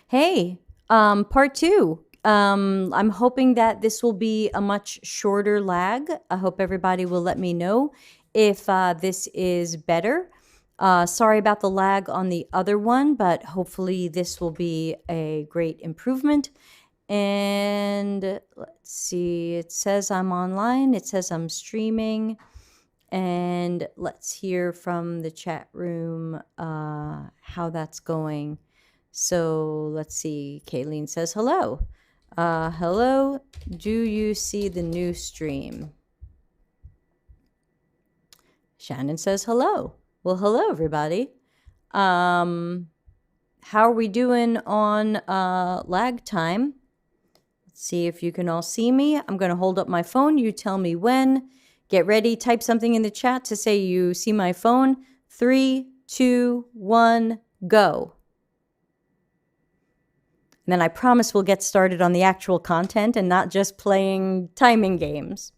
Hey, part two. I'm hoping that this will be a much shorter lag. I hope everybody will let me know if this is better. Sorry about the lag on the other one, but hopefully this will be a great improvement. And let's see, it says I'm online, it says I'm streaming. And let's hear from the chat room how that's going. So let's see. Kayleen says hello. Hello. Do you see the new stream? Shannon says hello. Well, hello, everybody. How are we doing on lag time? Let's see if you can all see me. I'm going to hold up my phone. You tell me when. Get ready. Type something in the chat to say you see my phone. 3, 2, 1, go. And then I promise we'll get started on the actual content and not just playing timing games.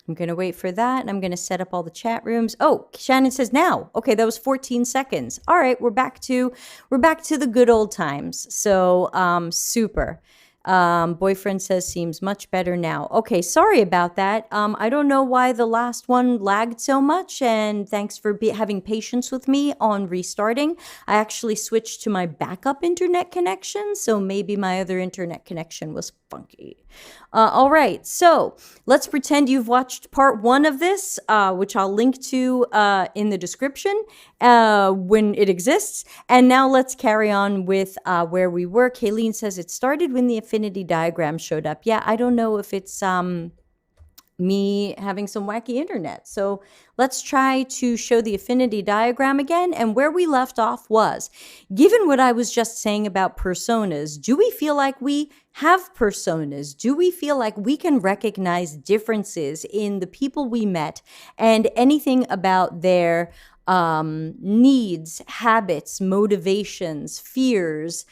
I'm going to wait for that, and I'm going to set up all the chat rooms. Oh, Shannon says now. Okay, that was 14 seconds. All right, we're back to the good old times. So, super. Boyfriend says seems much better now. Okay, sorry about that. I don't know why the last one lagged so much, and thanks for having patience with me on restarting. I actually switched to my backup internet connection, so maybe my other internet connection was funky. All right, so let's pretend you've watched part one of this, which I'll link to in the description when it exists. And now let's carry on with where we were. Kayleen says it started when the Affinity Diagram showed up. Yeah, I don't know if it's me having some wacky internet. So let's try to show the Affinity Diagram again. And where we left off was, given what I was just saying about personas, do we feel like we have personas? Do we feel like we can recognize differences in the people we met and anything about their needs, habits, motivations, fears,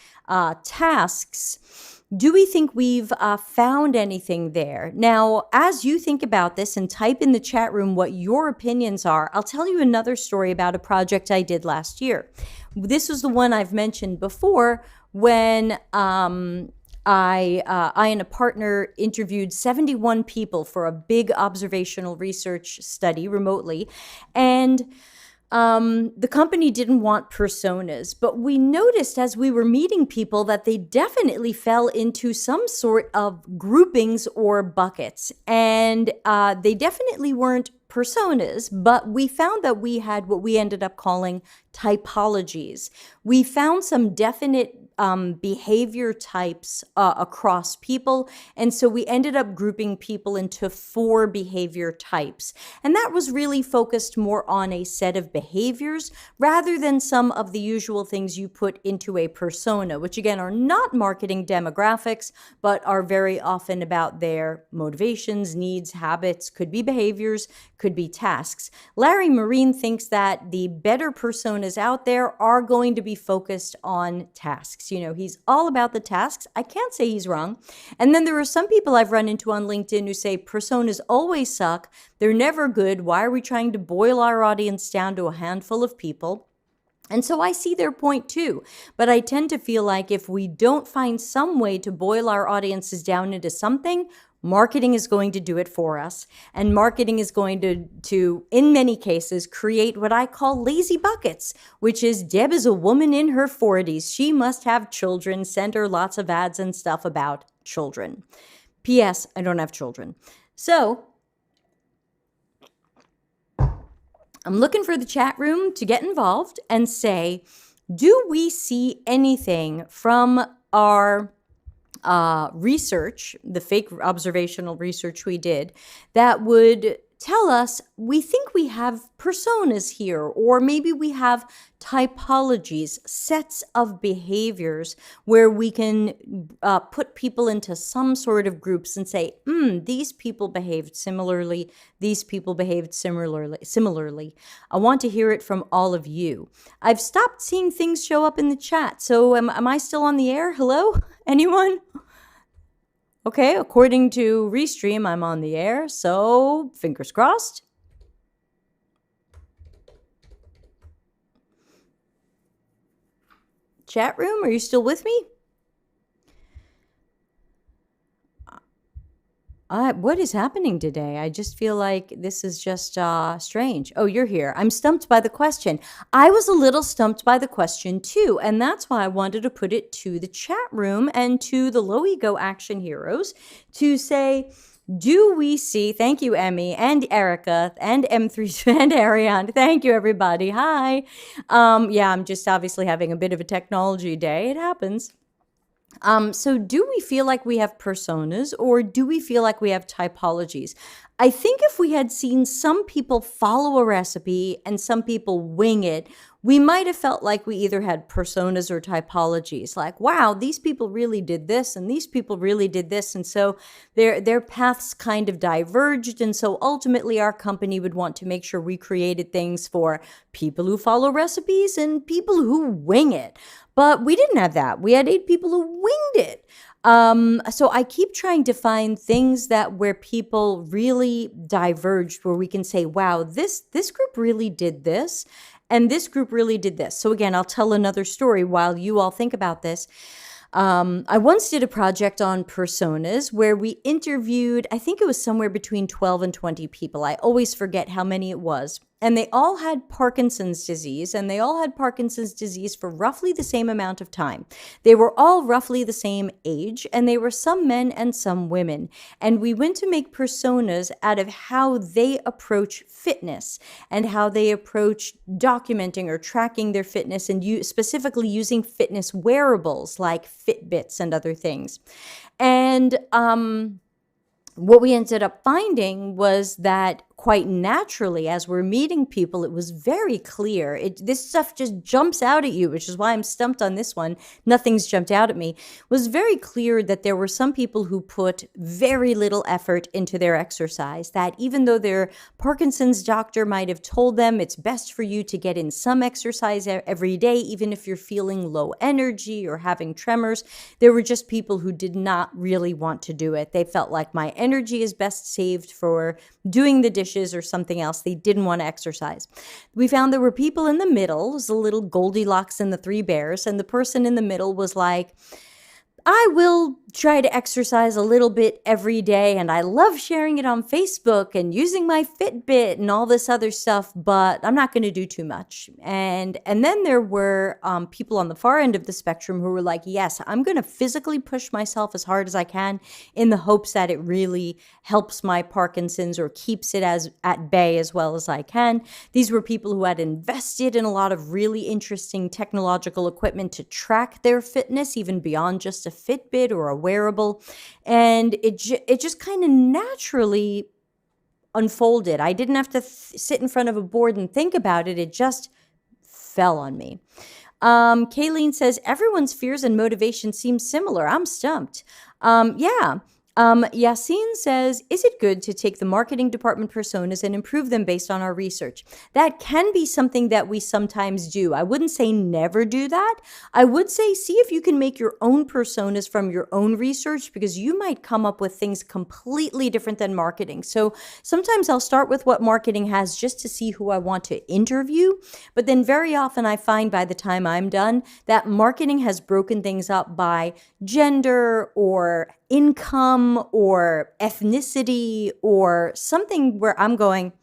tasks? Do we think we've found anything there? Now, as you think about this and type in the chat room what your opinions are, I'll tell you another story about a project I did last year. This was the one I've mentioned before when I and a partner interviewed 71 people for a big observational research study remotely. And the company didn't want personas, but we noticed as we were meeting people that they definitely fell into some sort of groupings or buckets. And they definitely weren't personas, but we found that we had what we ended up calling typologies. We found some definite behavior types across people. And so we ended up grouping people into 4 behavior types. And that was really focused more on a set of behaviors rather than some of the usual things you put into a persona, which again are not marketing demographics, but are very often about their motivations, needs, habits, could be behaviors, could be tasks. Larry Marine thinks that the better personas out there are going to be focused on tasks. You know, he's all about the tasks. I can't say he's wrong. And then there are some people I've run into on LinkedIn who say personas always suck. They're never good. Why are we trying to boil our audience down to a handful of people? And so I see their point too, but I tend to feel like if we don't find some way to boil our audiences down into something, marketing is going to do it for us. And marketing is going to, in many cases, create what I call lazy buckets, which is Deb is a woman in her 40s. She must have children. Send her lots of ads and stuff about children. P.S. I don't have children. So I'm looking for the chat room to get involved and say, do we see anything from our research, the fake observational research we did, that would tell us we think we have personas here, or maybe we have typologies, sets of behaviors where we can put people into some sort of groups and say, these people behaved similarly, these people behaved similarly. I want to hear it from all of you. I've stopped seeing things show up in the chat, so am I still on the air? Hello? Anyone? Okay, according to Restream, I'm on the air, so fingers crossed. Chat room, are you still with me? What is happening today? I just feel like this is just strange. Oh, you're here. I'm stumped by the question. I was a little stumped by the question too, and that's why I wanted to put it to the chat room and to the low ego action heroes to say, do we see, thank you, Emmy and Erica and M3 and Ariane. Thank you, everybody. Hi. Yeah, I'm just obviously having a bit of a technology day. It happens. So do we feel like we have personas or do we feel like we have typologies? I think if we had seen some people follow a recipe and some people wing it, we might have felt like we either had personas or typologies. Like, wow, these people really did this and these people really did this. And so their paths kind of diverged. And so ultimately our company would want to make sure we created things for people who follow recipes and people who wing it. But we didn't have that. We had 8 people who winged it. So I keep trying to find things that where people really diverged, where we can say, wow, this group really did this, and this group really did this. So again, I'll tell another story while you all think about this. I once did a project on personas where we interviewed, I think it was somewhere between 12 and 20 people. I always forget how many it was. And they all had Parkinson's disease, and they all had Parkinson's disease for roughly the same amount of time. They were all roughly the same age, and they were some men and some women. And we went to make personas out of how they approach fitness and how they approach documenting or tracking their fitness, and specifically using fitness wearables like Fitbits and other things. And what we ended up finding was that quite naturally, as we're meeting people, it was very clear. This stuff just jumps out at you, which is why I'm stumped on this one. Nothing's jumped out at me. It was very clear that there were some people who put very little effort into their exercise, that even though their Parkinson's doctor might have told them it's best for you to get in some exercise every day, even if you're feeling low energy or having tremors, there were just people who did not really want to do it. They felt like my energy is best saved for doing the dishes or something else. They didn't want to exercise. We found there were people in the middle. It was a little Goldilocks and the Three Bears, and the person in the middle was like, I will try to exercise a little bit every day, and I love sharing it on Facebook and using my Fitbit and all this other stuff, but I'm not going to do too much. And then there were people on the far end of the spectrum who were like, yes, I'm going to physically push myself as hard as I can in the hopes that it really helps my Parkinson's or keeps it at bay as well as I can. These were people who had invested in a lot of really interesting technological equipment to track their fitness, even beyond just a Fitbit or a wearable, and it just kind of naturally unfolded. I didn't have to sit in front of a board and think about it. It just fell on me. Kayleen says, everyone's fears and motivations seem similar. I'm stumped. Yeah. Yassine says, is it good to take the marketing department personas and improve them based on our research? That can be something that we sometimes do. I wouldn't say never do that. I would say see if you can make your own personas from your own research, because you might come up with things completely different than marketing. So sometimes I'll start with what marketing has just to see who I want to interview. But then very often I find by the time I'm done that marketing has broken things up by gender or income or ethnicity or something where I'm going,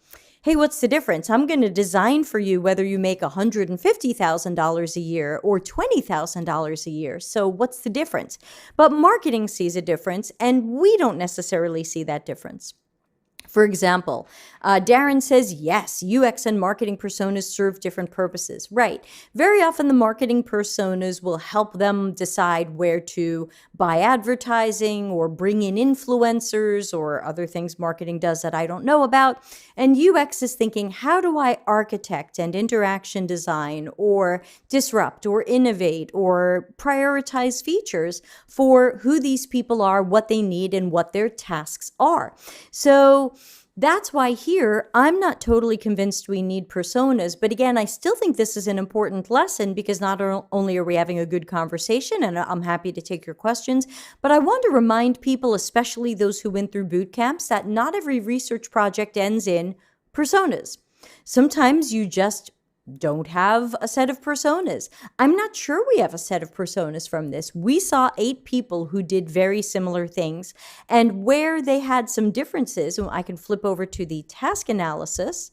hey, what's the difference? I'm going to design for you whether you make $150,000 a year or $20,000 a year. So what's the difference? But marketing sees a difference, and we don't necessarily see that difference. For example, Darren says, yes, UX and marketing personas serve different purposes. Right. Very often the marketing personas will help them decide where to buy advertising or bring in influencers or other things marketing does that I don't know about. And UX is thinking, how do I architect and interaction design or disrupt or innovate or prioritize features for who these people are, what they need, and what their tasks are. So that's why here, I'm not totally convinced we need personas. But again, I still think this is an important lesson, because not only are we having a good conversation, and I'm happy to take your questions, but I want to remind people, especially those who went through boot camps, that not every research project ends in personas. Sometimes you just don't have a set of personas. I'm not sure we have a set of personas from this. We saw 8 people who did very similar things, and where they had some differences, and I can flip over to the task analysis,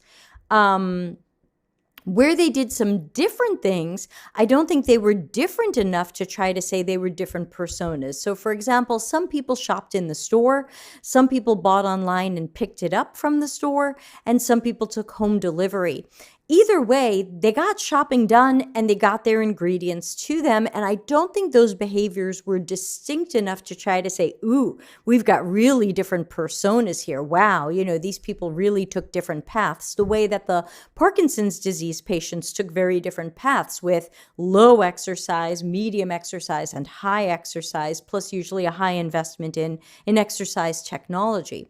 where they did some different things, I don't think they were different enough to try to say they were different personas. So, for example, some people shopped in the store, some people bought online and picked it up from the store, and some people took home delivery. Either way, they got shopping done and they got their ingredients to them. And I don't think those behaviors were distinct enough to try to say, ooh, we've got really different personas here. Wow, these people really took different paths. The way that the Parkinson's disease patients took very different paths with low exercise, medium exercise, and high exercise, plus usually a high investment in exercise technology.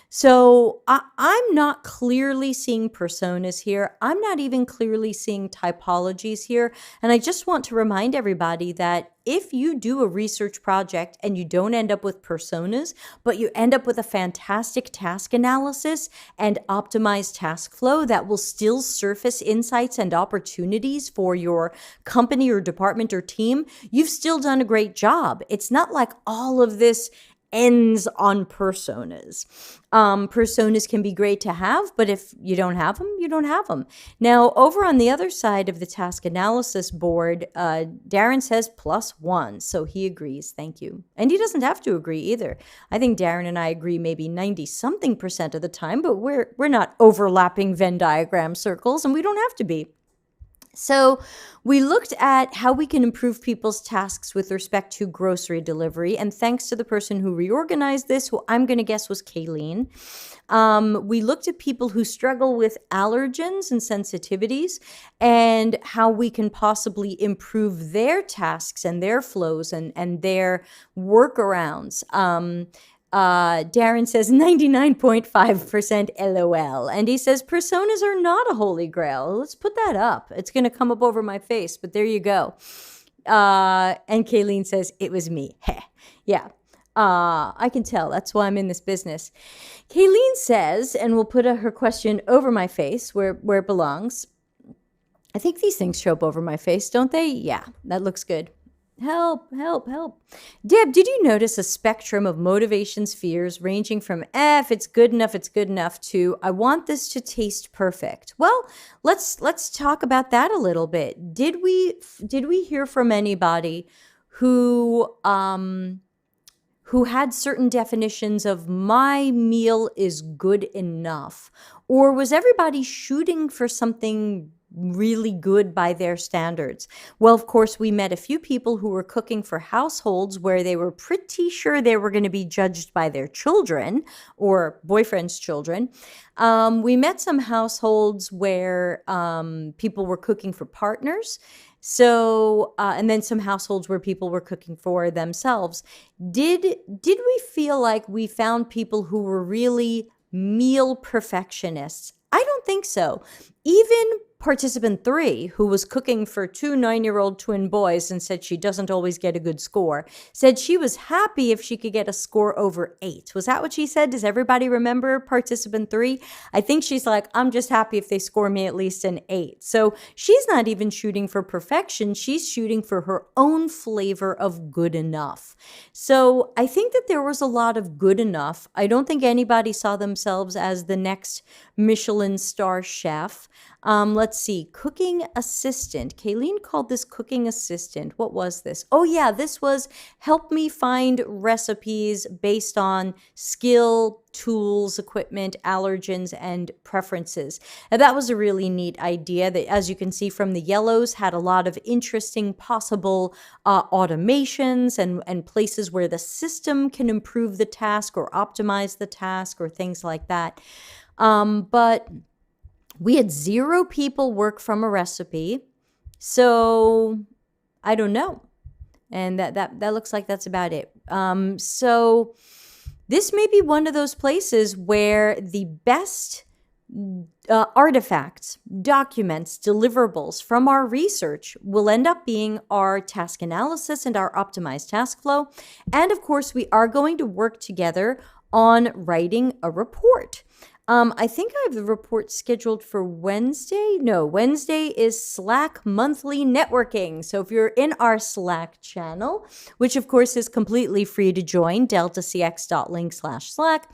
So I'm not clearly seeing personas here. I'm not even clearly seeing typologies here. And I just want to remind everybody that if you do a research project and you don't end up with personas, but you end up with a fantastic task analysis and optimized task flow that will still surface insights and opportunities for your company or department or team, you've still done a great job. It's not like all of this ends on personas. Personas can be great to have, but if you don't have them, you don't have them. Now, over on the other side of the task analysis board, Darren says +1, so he agrees. Thank you. And he doesn't have to agree either. I think Darren and I agree maybe 90-something% of the time, but we're not overlapping Venn diagram circles, and we don't have to be. So we looked at how we can improve people's tasks with respect to grocery delivery. And thanks to the person who reorganized this, who I'm going to guess was Kayleen, we looked at people who struggle with allergens and sensitivities and how we can possibly improve their tasks and their flows and their workarounds. Darren says 99.5% LOL. And he says, personas are not a holy grail. Let's put that up. It's going to come up over my face, but there you go. And Kayleen says, it was me. Heh. Yeah. I can tell. That's why I'm in this business. Kayleen says, and we'll put her question over my face where it belongs. I think these things show up over my face, don't they? Yeah, that looks good. Help, help, help. Deb, did you notice a spectrum of motivation spheres ranging from if it's good enough to I want this to taste perfect? Well, let's talk about that a little bit. Did we hear from anybody who had certain definitions of my meal is good enough? Or was everybody shooting for something really good by their standards? Well, of course, we met a few people who were cooking for households where they were pretty sure they were going to be judged by their children or boyfriend's children. We met some households where people were cooking for partners. So, and then some households where people were cooking for themselves. Did we feel like we found people who were really meal perfectionists? I don't think so. Even participant 3, who was cooking for 2 9-year-old twin boys and said she doesn't always get a good score, said she was happy if she could get a score over 8. Was that what she said? Does everybody remember participant 3? I think she's like, I'm just happy if they score me at least an 8. So she's not even shooting for perfection. She's shooting for her own flavor of good enough. So I think that there was a lot of good enough. I don't think anybody saw themselves as the next Michelin star chef. Let's see, cooking assistant. Kayleen called this cooking assistant. What was this? Oh yeah, this was help me find recipes based on skill, tools, equipment, allergens, and preferences. Now that was a really neat idea that, as you can see from the yellows, had a lot of interesting possible automations and places where the system can improve the task or optimize the task or things like that. But we had 0 people work from a recipe, so I don't know. And that looks like that's about it. So this may be one of those places where the best artifacts, documents, deliverables from our research will end up being our task analysis and our optimized task flow. And of course, we are going to work together on writing a report. I think I have the report scheduled for Wednesday. No, Wednesday is Slack monthly networking. So if you're in our Slack channel, which of course is completely free to join, deltacx.link/Slack,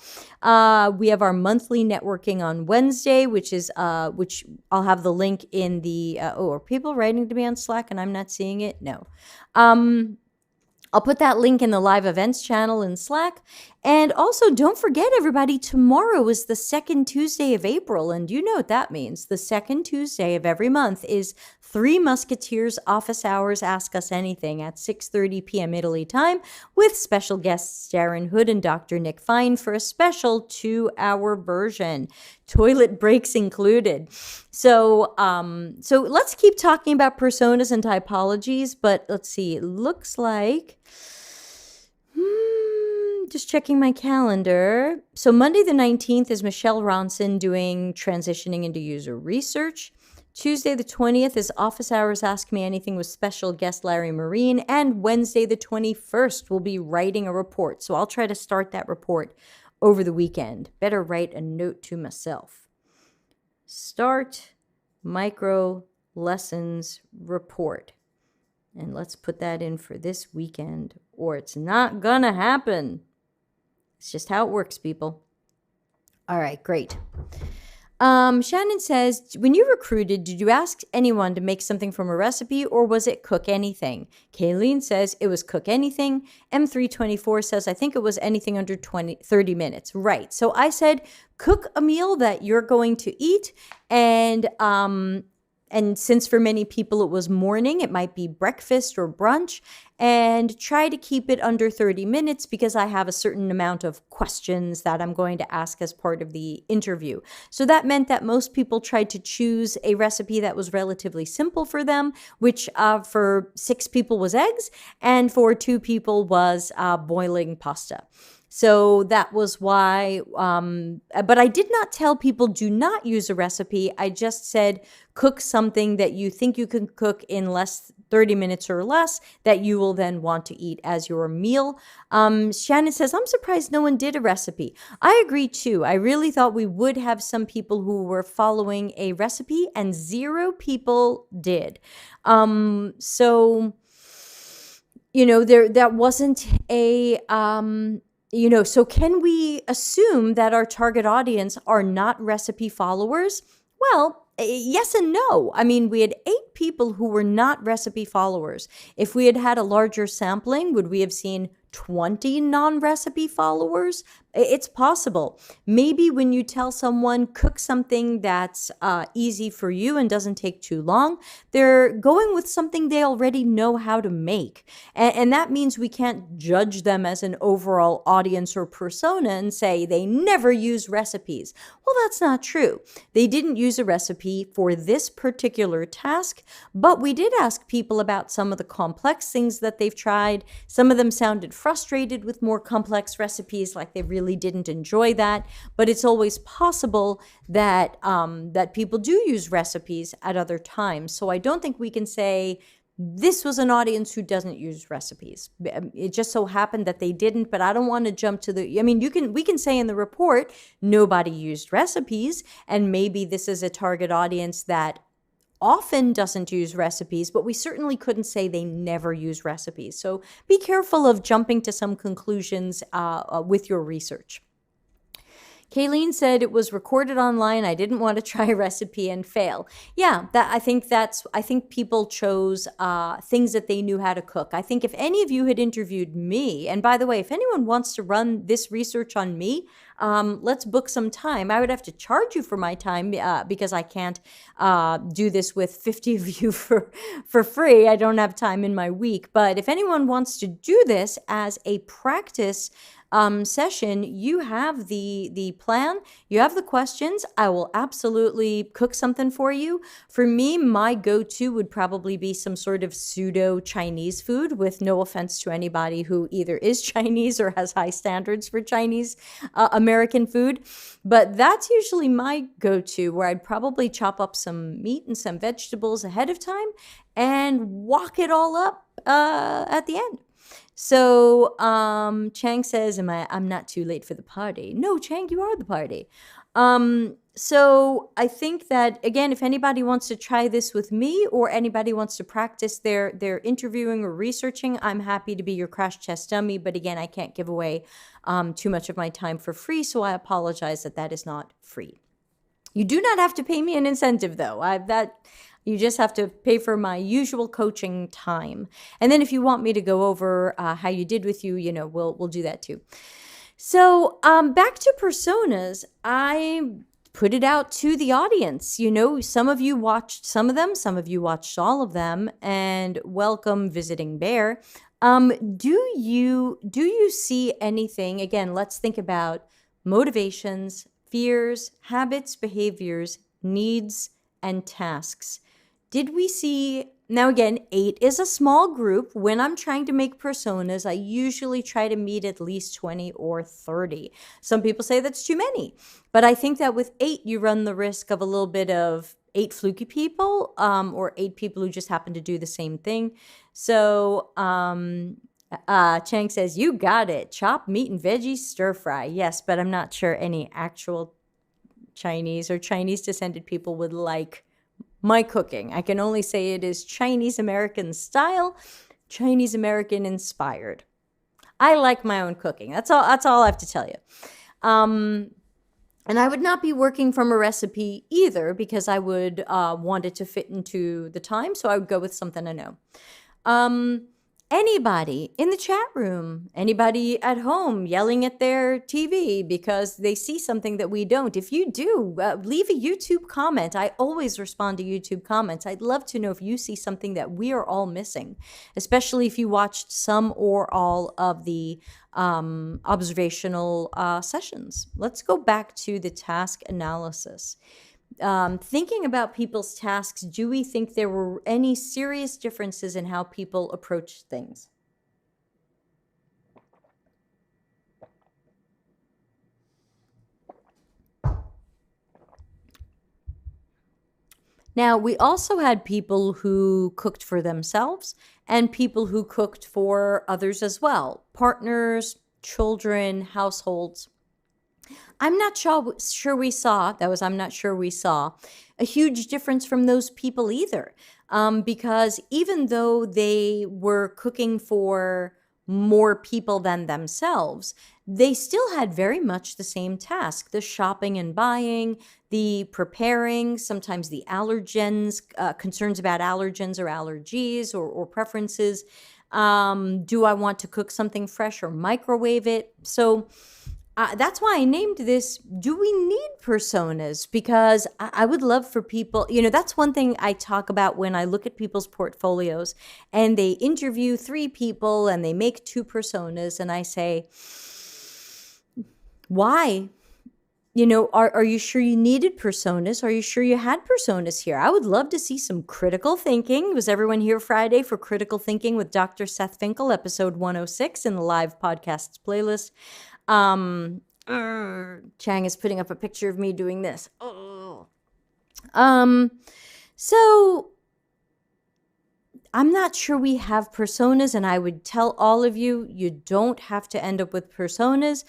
we have our monthly networking on Wednesday, which I'll have the link in the, are people writing to me on Slack and I'm not seeing it? No. I'll put that link in the live events channel in Slack. And also, don't forget, everybody, tomorrow is the second Tuesday of April. And you know what that means. The second Tuesday of every month is Three Musketeers office hours Ask Us Anything at 6:30 p.m. Italy time with special guests Darren Hood and Dr. Nick Fine for a special 2-hour version. Toilet breaks included. So let's keep talking about personas and typologies, but let's see. It looks like just checking my calendar. So Monday the 19th is Michelle Ronson doing transitioning into user research. Tuesday the 20th is Office Hours Ask Me Anything with special guest Larry Marine. And Wednesday the 21st will be writing a report. So I'll try to start that report over the weekend. Better write a note to myself. Start micro lessons report. And let's put that in for this weekend, or it's not gonna happen. It's just how it works, people. All right, great. Shannon says, when you recruited, did you ask anyone to make something from a recipe, or was it cook anything? Kayleen says it was cook anything. M324 says, I think it was anything under 30 minutes. Right. So I said, cook a meal that you're going to eat. And since for many people it was morning, it might be breakfast or brunch, and try to keep it under 30 minutes because I have a certain amount of questions that I'm going to ask as part of the interview. So that meant that most people tried to choose a recipe that was relatively simple for them, which for 6 people was eggs, and for 2 people was boiling pasta. So that was why, but I did not tell people do not use a recipe. I just said cook something that you think you can cook in 30 minutes or less that you will then want to eat as your meal. Shannon says, I'm surprised no one did a recipe. I agree too. I really thought we would have some people who were following a recipe, and 0 people did. So, that wasn't a... so can we assume that our target audience are not recipe followers? Well, yes and no. I mean, we had 8 people who were not recipe followers. If we had had a larger sampling, would we have seen 20 non-recipe followers? It's possible. Maybe when you tell someone cook something that's easy for you and doesn't take too long, they're going with something they already know how to make. And that means we can't judge them as an overall audience or persona and say they never use recipes. Well, that's not true. They didn't use a recipe for this particular task, but we did ask people about some of the complex things that they've tried. Some of them sounded frustrated with more complex recipes, like they really didn't enjoy that. But it's always possible that that people do use recipes at other times. So I don't think we can say this was an audience who doesn't use recipes. It just so happened that they didn't, but I don't want to jump to we can say in the report nobody used recipes, and maybe this is a target audience that often doesn't use recipes, but we certainly couldn't say they never use recipes. So be careful of jumping to some conclusions with your research. Kayleen said it was recorded online. I didn't want to try a recipe and fail. Yeah, I think people chose things that they knew how to cook. I think if any of you had interviewed me, and by the way, if anyone wants to run this research on me, let's book some time. I would have to charge you for my time because I can't do this with 50 of you for free. I don't have time in my week. But if anyone wants to do this as a practice session, you have the plan, you have the questions. I will absolutely cook something for you. For me, my go-to would probably be some sort of pseudo Chinese food, with no offense to anybody who either is Chinese or has high standards for Chinese American food. But that's usually my go-to, where I'd probably chop up some meat and some vegetables ahead of time and wok it all up at the end. So Chang says, I'm not too late for the party. No, Chang, you are the party. So I think that, again, if anybody wants to try this with me or anybody wants to practice their interviewing or researching, I'm happy to be your crash test dummy. But again, I can't give away too much of my time for free, so I apologize that is not free. You do not have to pay me an incentive, though. You just have to pay for my usual coaching time. And then if you want me to go over how you did with you, we'll do that too. So back to personas, I put it out to the audience. Some of you watched some of them, some of you watched all of them, and welcome visiting bear. Do you see anything? Again, let's think about motivations, fears, habits, behaviors, needs, and tasks. Did we see? Now, again, 8 is a small group. When I'm trying to make personas, I usually try to meet at least 20 or 30. Some people say that's too many, but I think that with 8, you run the risk of a little bit of 8 fluky people, or 8 people who just happen to do the same thing. So, Chang says, you got it. Chopped meat and veggies stir fry. Yes, but I'm not sure any actual Chinese or Chinese descended people would like my cooking. I can only say it is Chinese American style, Chinese American inspired. I like my own cooking. That's all I have to tell you. And I would not be working from a recipe either, because I would want it to fit into the time. So I would go with something I know. Anybody in the chat room, anybody at home yelling at their TV because they see something that we don't. If you do, leave a YouTube comment. I always respond to YouTube comments. I'd love to know if you see something that we are all missing, especially if you watched some or all of the observational sessions. Let's go back to the task analysis. Thinking about people's tasks, do we think there were any serious differences in how people approach things? Now, we also had people who cooked for themselves and people who cooked for others as well, partners, children, households. I'm not sure we saw a huge difference from those people either, because even though they were cooking for more people than themselves, they still had very much the same task: the shopping and buying, the preparing, sometimes the allergens, concerns about allergens or allergies or preferences. Do I want to cook something fresh or microwave it? So that's why I named this, Do We Need Personas? Because I would love for people, that's one thing I talk about when I look at people's portfolios and they interview 3 people and they make 2 personas, and I say, why? Are you sure you needed personas? Are you sure you had personas here? I would love to see some critical thinking. Was everyone here Friday for Critical Thinking with Dr. Seth Finkel, episode 106 in the live podcasts playlist? Chang is putting up a picture of me doing this. So I'm not sure we have personas, and I would tell all of you, you don't have to end up with personas.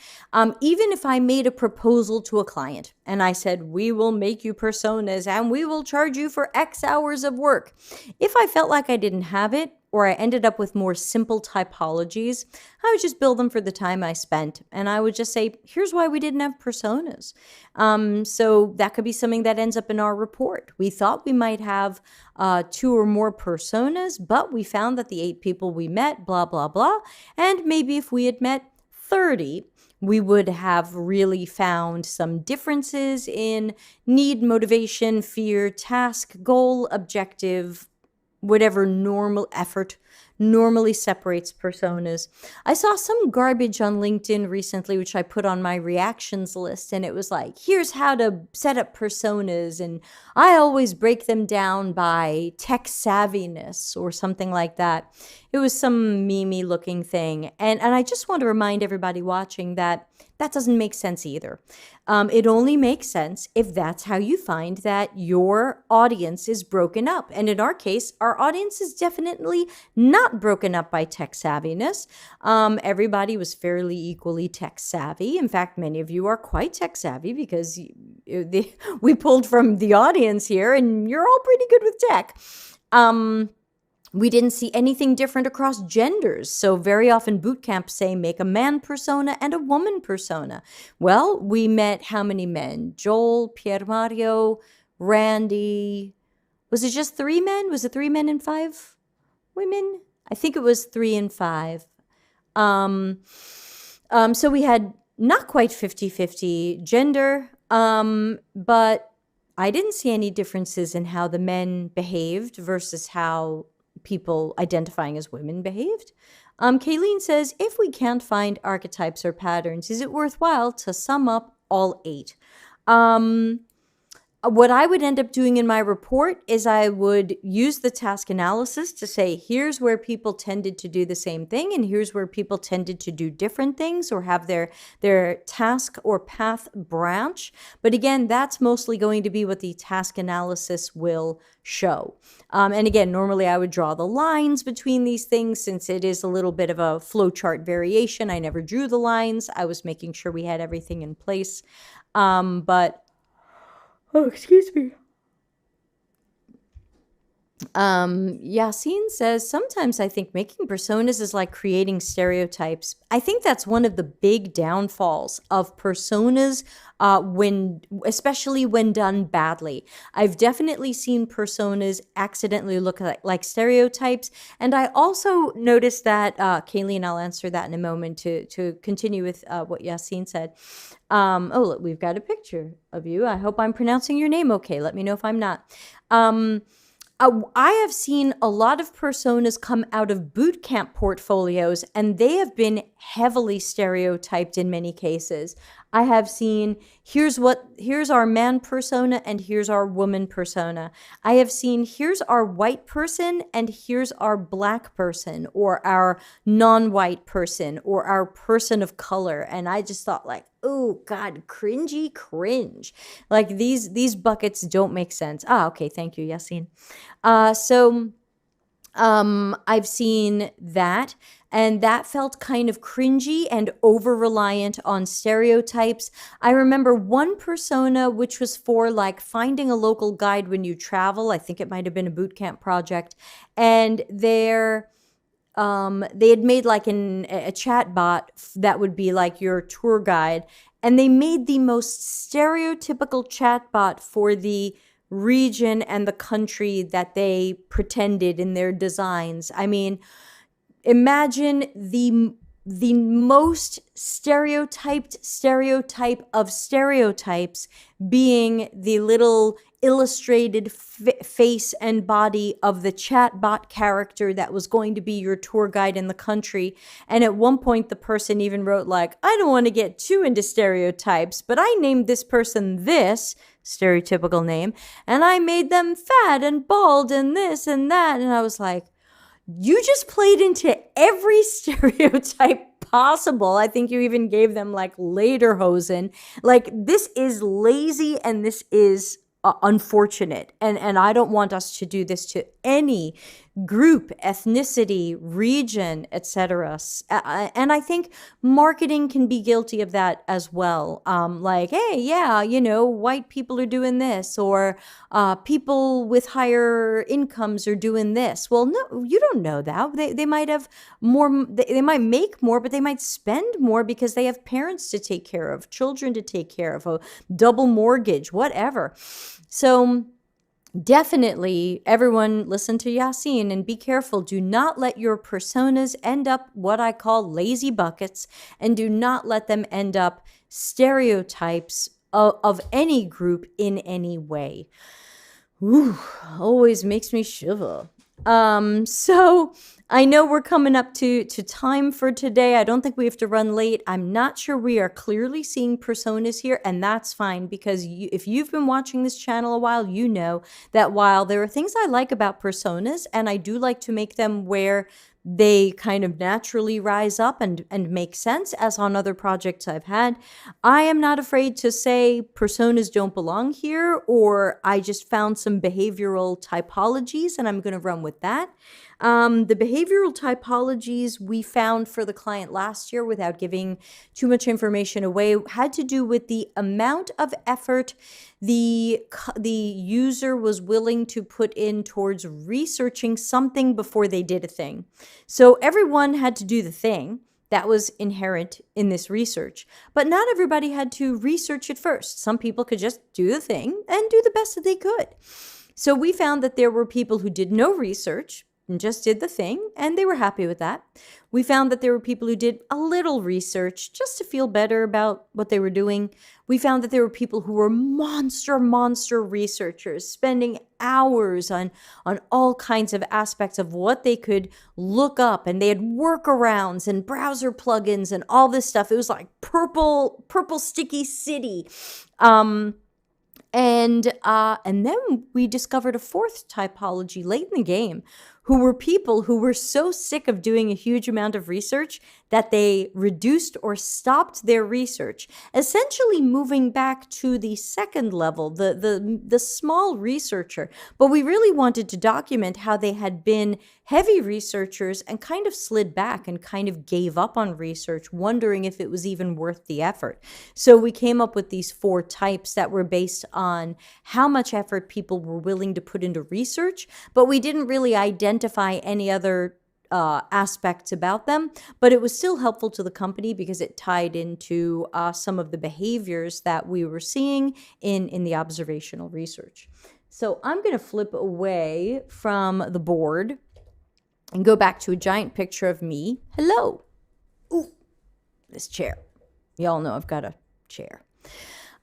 Even if I made a proposal to a client and I said, we will make you personas and we will charge you for X hours of work. If I felt like I didn't have it, or I ended up with more simple typologies, I would just build them for the time I spent. And I would just say, here's why we didn't have personas. So that could be something that ends up in our report. We thought we might have 2 or more personas, but we found that the 8 people we met, blah, blah, blah. And maybe if we had met 30, we would have really found some differences in need, motivation, fear, task, goal, objective, whatever normal effort normally separates personas. I saw some garbage on LinkedIn recently, which I put on my reactions list, and it was like, here's how to set up personas, and I always break them down by tech savviness or something like that. It was some meme-y looking thing. And I just want to remind everybody watching that that doesn't make sense either. It only makes sense if that's how you find that your audience is broken up. And in our case, our audience is definitely not broken up by tech savviness. Everybody was fairly equally tech savvy. In fact, many of you are quite tech savvy because we pulled from the audience here, and you're all pretty good with tech. We didn't see anything different across genders. So very often boot camps say make a man persona and a woman persona. Well, we met how many men? Joel, Pier Mario, Randy. Was it just 3 men? Was it 3 men and 5 women? I think it was 3 and 5. So we had not quite 50-50 gender, but I didn't see any differences in how the men behaved versus how people identifying as women behaved. Kayleen says, if we can't find archetypes or patterns, is it worthwhile to sum up all 8? What I would end up doing in my report is I would use the task analysis to say, here's where people tended to do the same thing, and here's where people tended to do different things or have their task or path branch. But again, that's mostly going to be what the task analysis will show. And again, normally I would draw the lines between these things since it is a little bit of a flowchart variation. I never drew the lines. I was making sure we had everything in place. Oh, excuse me. Yassine says, sometimes I think making personas is like creating stereotypes. I think that's one of the big downfalls of personas, especially when done badly. I've definitely seen personas accidentally look like stereotypes. And I also noticed that, Kayleen, I'll answer that in a moment to continue with what Yassine said. Look, we've got a picture of you. I hope I'm pronouncing your name okay. Let me know if I'm not. I have seen a lot of personas come out of boot camp portfolios, and they have been heavily stereotyped in many cases. I have seen, here's our man persona and here's our woman persona. I have seen, here's our white person and here's our black person, or our non-white person, or our person of color. And I just thought like, oh God, cringe. Like these buckets don't make sense. Okay, thank you, Yassine. I've seen that, and that felt kind of cringy and over-reliant on stereotypes. I remember one persona which was for like finding a local guide when you travel. I think it might have been a boot camp project, and they had made like a chat bot that would be like your tour guide, and they made the most stereotypical chat bot for the region and the country that they pretended in their designs. I mean, imagine the most stereotype of stereotypes being the little illustrated face and body of the chatbot character that was going to be your tour guide in the country. And at one point, the person even wrote like, I don't want to get too into stereotypes, but I named this person this stereotypical name, and I made them fat and bald and this and that. And I was like, you just played into every stereotype possible. I think you even gave them like lederhosen. Like, this is lazy and this is unfortunate. And I don't want us to do this to any group, ethnicity, region, etc. And I think marketing can be guilty of that as well. Like, hey, yeah, white people are doing this, or people with higher incomes are doing this. Well, no, you don't know that. They might have more, they might make more, but they might spend more because they have parents to take care of, children to take care of, a double mortgage, whatever. So definitely, everyone listen to Yassine and be careful. Do not let your personas end up what I call lazy buckets, and do not let them end up stereotypes of any group in any way. Ooh, always makes me shiver. So I know we're coming up to time for today. I don't think we have to run late. I'm not sure we are clearly seeing personas here, and that's fine, because if you've been watching this channel a while, you know that while there are things I like about personas, and I do like to make them where they kind of naturally rise up and make sense, as on other projects I've had. I am not afraid to say personas don't belong here, or I just found some behavioral typologies and I'm going to run with that. The behavioral typologies we found for the client last year, without giving too much information away, had to do with the amount of effort the user was willing to put in towards researching something before they did a thing. So everyone had to do the thing that was inherent in this research, but not everybody had to research it first. Some people could just do the thing and do the best that they could. So we found that there were people who did no research and just did the thing, and they were happy with that. We found that there were people who did a little research just to feel better about what they were doing. We found that there were people who were monster researchers, spending hours on all kinds of aspects of what they could look up, and they had workarounds and browser plugins and all this stuff. It was like purple sticky city. And then we discovered a fourth typology late in the game, who were people who were so sick of doing a huge amount of research that they reduced or stopped their research, essentially moving back to the second level, the small researcher. But we really wanted to document how they had been heavy researchers and kind of slid back and kind of gave up on research, wondering if it was even worth the effort. So we came up with these 4 types that were based on how much effort people were willing to put into research, but we didn't really identify any other aspects about them, but it was still helpful to the company because it tied into some of the behaviors that we were seeing in the observational research. So I'm going to flip away from the board and go back to a giant picture of me. Hello. Ooh, this chair. Y'all know I've got a chair.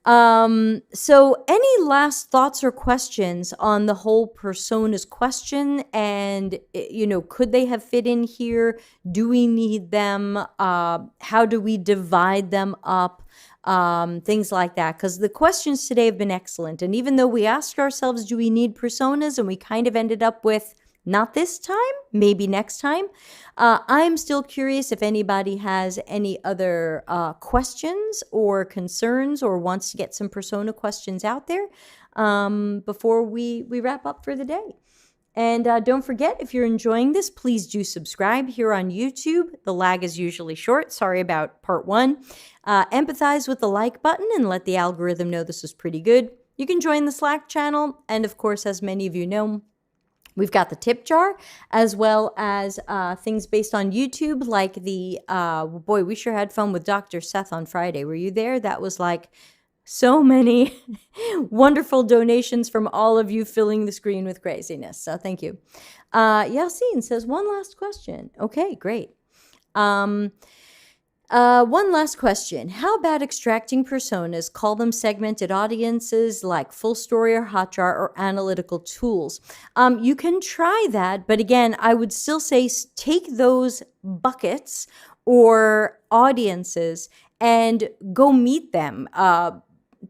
So any last thoughts or questions on the whole personas question? And, could they have fit in here? Do we need them? How do we divide them up? Things like that. Because the questions today have been excellent. And even though we asked ourselves, do we need personas? And we kind of ended up with, not this time, maybe next time. I'm still curious if anybody has any other questions or concerns or wants to get some persona questions out there before we wrap up for the day. And don't forget, if you're enjoying this, please do subscribe here on YouTube. The lag is usually short. Sorry about part 1. Empathize with the like button and let the algorithm know this is pretty good. You can join the Slack channel. And of course, as many of you know, we've got the tip jar, as well as things based on YouTube, like the, boy, we sure had fun with Dr. Seth on Friday. Were you there? That was like so many wonderful donations from all of you, filling the screen with craziness. So thank you. Yasin says, one last question. Okay, great. One last question. How about extracting personas, call them segmented audiences like Full Story or Hotjar or analytical tools? You can try that, but again, I would still say take those buckets or audiences and go meet them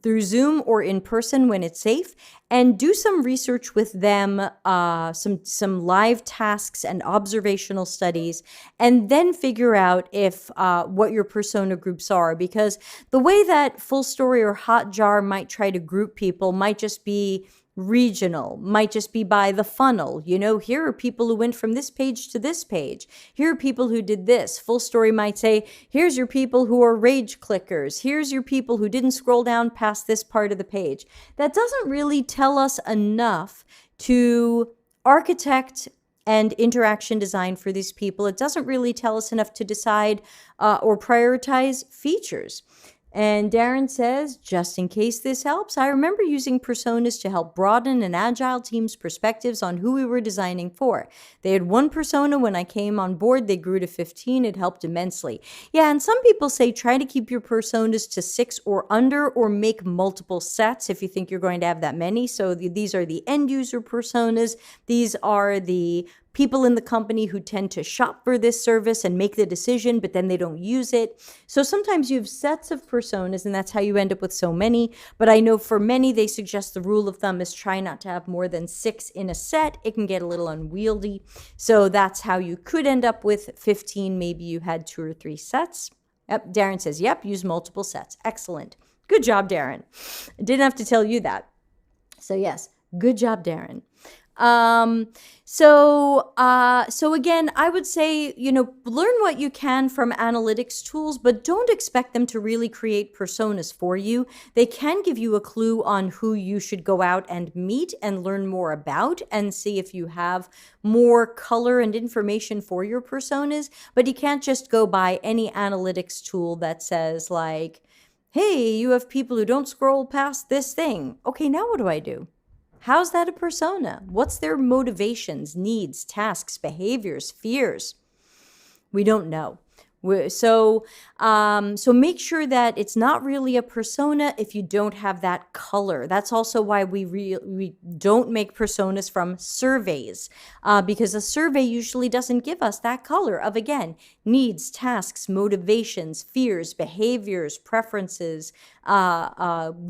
through Zoom or in person when it's safe, and do some research with them, some live tasks and observational studies, and then figure out if what your persona groups are. Because the way that Full Story or Hotjar might try to group people might just be regional, might just be by the funnel. Here are people who went from this page to this page. Here are people who did this. Full Story might say, here's your people who are rage clickers. Here's your people who didn't scroll down past this part of the page. That doesn't really tell us enough to architect and interaction design for these people. It doesn't really tell us enough to decide or prioritize features. And Darren says, just in case this helps, I remember using personas to help broaden an agile team's perspectives on who we were designing for. They had one persona when I came on board. They grew to 15. It helped immensely. Yeah, and some people say try to keep your personas to 6 or under, or make multiple sets if you think you're going to have that many. So these are the end user personas. These are the people in the company who tend to shop for this service and make the decision, but then they don't use it. So sometimes you have sets of personas, and that's how you end up with so many. But I know for many, they suggest the rule of thumb is try not to have more than 6 in a set. It can get a little unwieldy. So that's how you could end up with 15. Maybe you had 2 or 3 sets. Yep, Darren says, yep, use multiple sets. Excellent. Good job, Darren. I didn't have to tell you that. So yes, good job, Darren. So again, I would say, learn what you can from analytics tools, but don't expect them to really create personas for you. They can give you a clue on who you should go out and meet and learn more about and see if you have more color and information for your personas, but you can't just go by any analytics tool that says like, hey, you have people who don't scroll past this thing. Okay, now what do I do? How's that a persona? What's their motivations, needs, tasks, behaviors, fears? We don't know. So make sure that it's not really a persona if you don't have that color. That's also why we don't make personas from surveys, because a survey usually doesn't give us that color of, again, needs, tasks, motivations, fears, behaviors, preferences,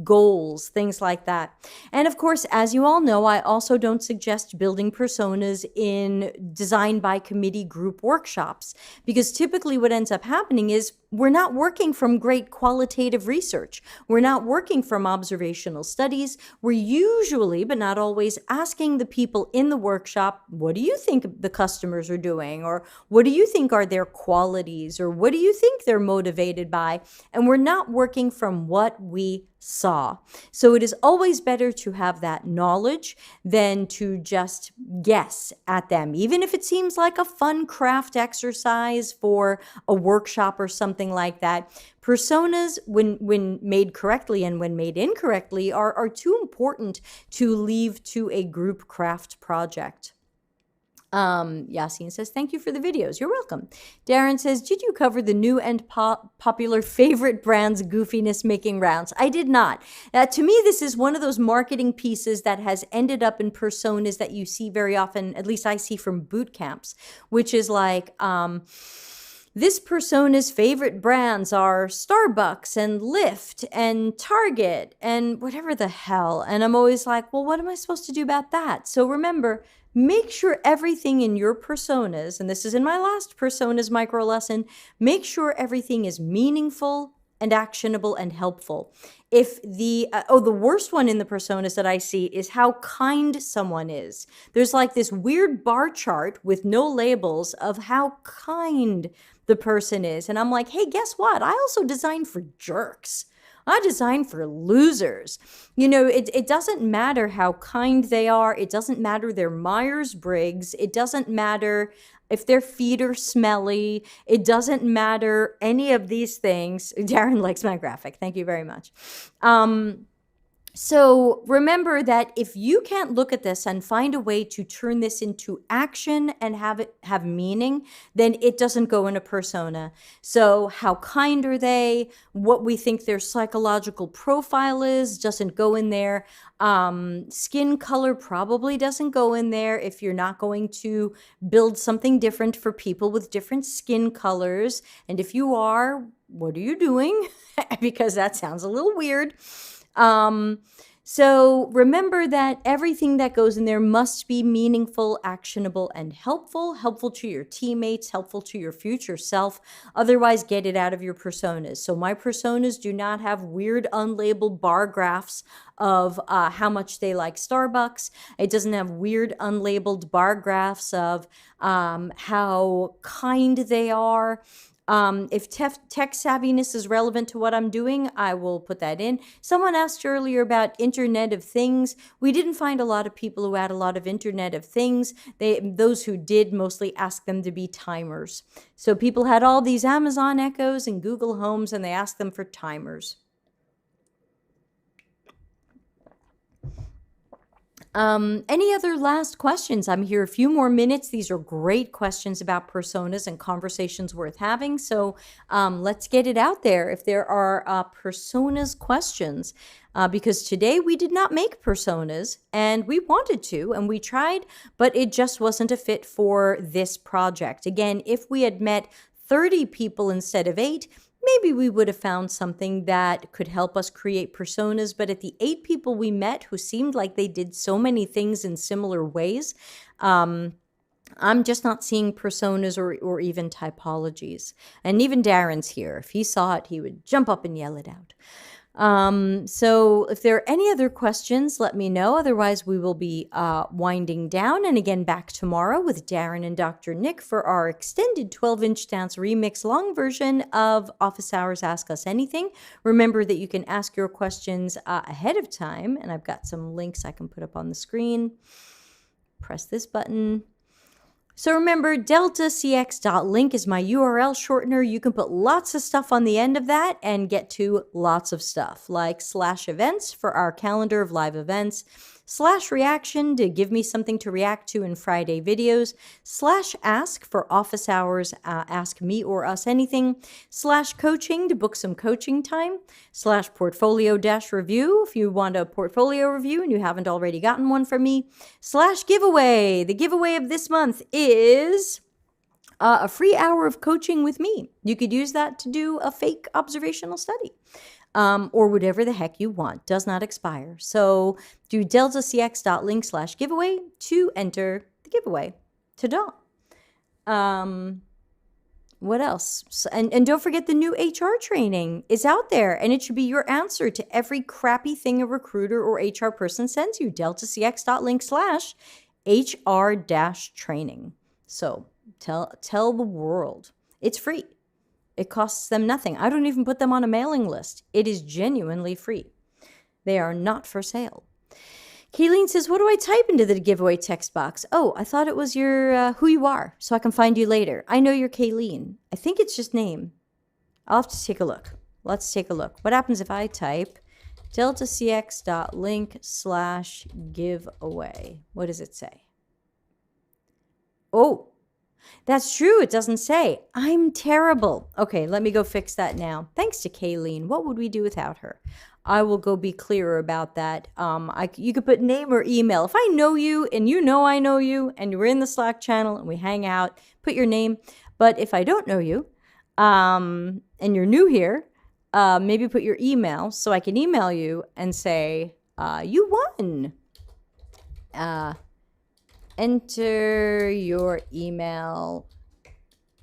goals, things like that. And of course, as you all know, I also don't suggest building personas in design by committee group workshops, because typically what ends up happening is we're not working from great qualitative research. We're not working from observational studies. We're usually, but not always, asking the people in the workshop, what do you think the customers are doing? Or what do you think are their qualities? Or what do you think they're motivated by? And we're not working from what we saw. So it is always better to have that knowledge than to just guess at them, even if it seems like a fun craft exercise for a workshop or something like that. Personas, when made correctly and when made incorrectly, are too important to leave to a group craft project. Yasin says, thank you for the videos. You're welcome. Darren says, did you cover the new and popular favorite brands goofiness making rounds? I did not. To me, this is one of those marketing pieces that has ended up in personas that you see very often, at least I see from boot camps, which is like, this persona's favorite brands are Starbucks and Lyft and Target and whatever the hell. And I'm always like, well, what am I supposed to do about that? So remember, make sure everything in your personas, and this is in my last personas micro lesson, make sure everything is meaningful and actionable and helpful. If the worst one in the personas that I see is how kind someone is. There's like this weird bar chart with no labels of how kind the person is. And I'm like, hey, guess what? I also design for jerks. I design for losers. It doesn't matter how kind they are. It doesn't matter their Myers-Briggs. It doesn't matter if their feet are smelly. It doesn't matter any of these things. Darren likes my graphic. Thank you very much. So remember that if you can't look at this and find a way to turn this into action and have it have meaning, then it doesn't go in a persona. So how kind are they? What we think their psychological profile is doesn't go in there. Skin color probably doesn't go in there if you're not going to build something different for people with different skin colors. And if you are, what are you doing? Because that sounds a little weird. So remember that everything that goes in there must be meaningful, actionable, and helpful to your teammates, helpful to your future self. Otherwise, get it out of your personas. So my personas do not have weird unlabeled bar graphs of how much they like Starbucks. It doesn't have weird unlabeled bar graphs of how kind they are. If tech savviness is relevant to what I'm doing, I will put that in. Someone asked earlier about Internet of Things. We didn't find a lot of people who had a lot of Internet of Things. Those who did mostly asked them to be timers. So people had all these Amazon Echoes and Google Homes, and they asked them for timers. Any other last questions? I'm here a few more minutes. These are great questions about personas and conversations worth having. So let's get it out there. If there are personas questions, because today we did not make personas, and we wanted to, and we tried, but it just wasn't a fit for this project. Again, if we had met 30 people instead of 8, maybe we would have found something that could help us create personas. But at the 8 people we met who seemed like they did so many things in similar ways, I'm just not seeing personas or even typologies. And even Darren's here. If he saw it, he would jump up and yell it out. So if there are any other questions, let me know. Otherwise, we will be winding down. And again, back tomorrow with Darren and Dr. Nick for our extended 12-inch dance remix long version of Office Hours Ask Us Anything. Remember that you can ask your questions ahead of time. And I've got some links I can put up on the screen. Press this button. So remember, deltacx.link is my URL shortener. You can put lots of stuff on the end of that and get to lots of stuff, like /events for our calendar of live events, /reaction to give me something to react to in Friday videos, /ask for office hours, ask me or us anything, /coaching to book some coaching time, /portfolio-review if you want a portfolio review and you haven't already gotten one from me, /giveaway. The giveaway of this month is a free hour of coaching with me. You could use that to do a fake observational study. Or whatever the heck you want. Does not expire. So do deltacx.link/giveaway to enter the giveaway. Ta-da! What else? And don't forget the new HR training is out there, and it should be your answer to every crappy thing a recruiter or HR person sends you. deltacx.link/HR-training. So tell the world. It's free. It costs them nothing. I don't even put them on a mailing list. It is genuinely free. They are not for sale. Kayleen says, what do I type into the giveaway text box? Oh, I thought it was your who you are, so I can find you later. I know you're Kayleen. I think it's just name. I'll have to take a look. Let's take a look. What happens if I type deltacx.link/giveaway? What does it say? Oh, that's true. It doesn't say. I'm terrible. Okay, let me go fix that now. Thanks to Kayleen. What would we do without her? I will go be clearer about that. You could put name or email. If I know you and you know I know you and we're in the Slack channel and we hang out, put your name. But if I don't know you and you're new here, maybe put your email so I can email you and say, you won. Enter your email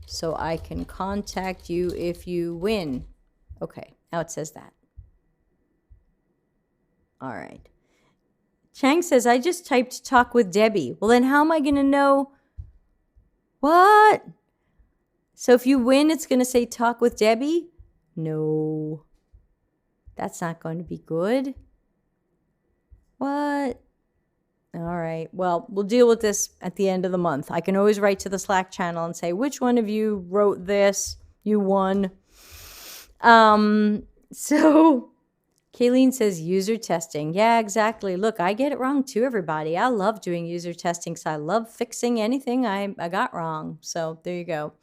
so I can contact you if you win. Okay, now it says that. All right. Chang says, I just typed talk with Debbie. Well, then how am I going to know? What? So if you win, it's going to say talk with Debbie? No. That's not going to be good. What? All right. Well, we'll deal with this at the end of the month. I can always write to the Slack channel and say, which one of you wrote this? You won. So Kayleen says user testing. Yeah, exactly. Look, I get it wrong too, everybody. I love doing user testing because I love fixing anything I got wrong. So there you go.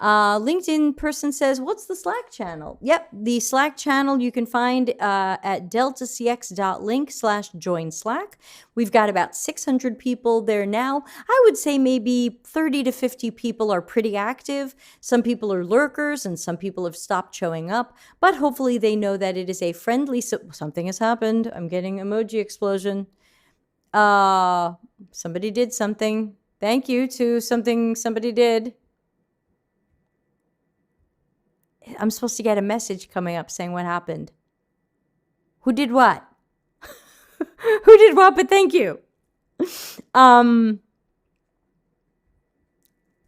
LinkedIn person says, what's the Slack channel? Yep, the Slack channel you can find at deltacx.link/join Slack. We've got about 600 people there now. I would say maybe 30 to 50 people are pretty active. Some people are lurkers and some people have stopped showing up, but hopefully they know that it is a friendly, something has happened. I'm getting emoji explosion. Somebody did something. Thank you to something somebody did. I'm supposed to get a message coming up saying what happened. Who did what? Who did what? But thank you. I'm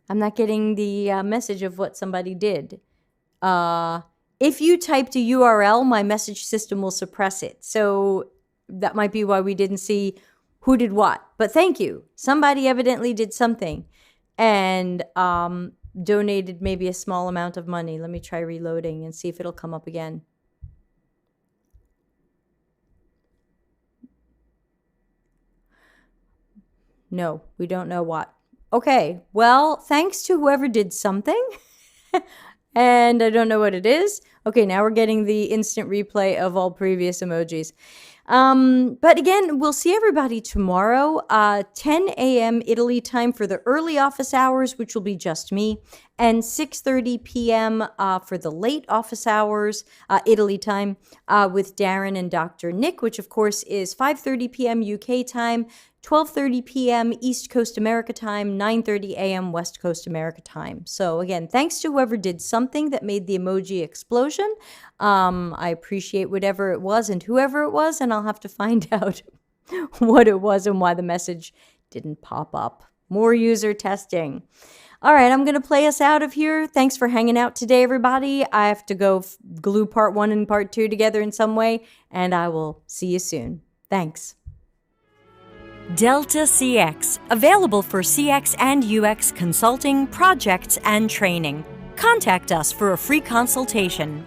not getting the message of what somebody did. If you typed a URL, my message system will suppress it. So that might be why we didn't see who did what. But thank you. Somebody evidently did something. And donated maybe a small amount of money. Let me try reloading and see if it'll come up again. No, we don't know what. Okay, well, thanks to whoever did something. And I don't know what it is. Okay, now we're getting the instant replay of all previous emojis. But again, we'll see everybody tomorrow, 10 a.m. Italy time for the early office hours, which will be just me, and 6:30 p.m. For the late office hours, Italy time, with Darren and Dr. Nick, which of course is 5:30 p.m. UK time, 12:30 p.m. East Coast America time, 9:30 a.m. West Coast America time. So again, thanks to whoever did something that made the emoji explosion. I appreciate whatever it was and whoever it was, and I'll have to find out what it was and why the message didn't pop up. More user testing. All right, I'm going to play us out of here. Thanks for hanging out today, everybody. I have to go glue part 1 and part 2 together in some way, and I will see you soon. Thanks. Delta CX, available for CX and UX consulting, projects, and training. Contact us for a free consultation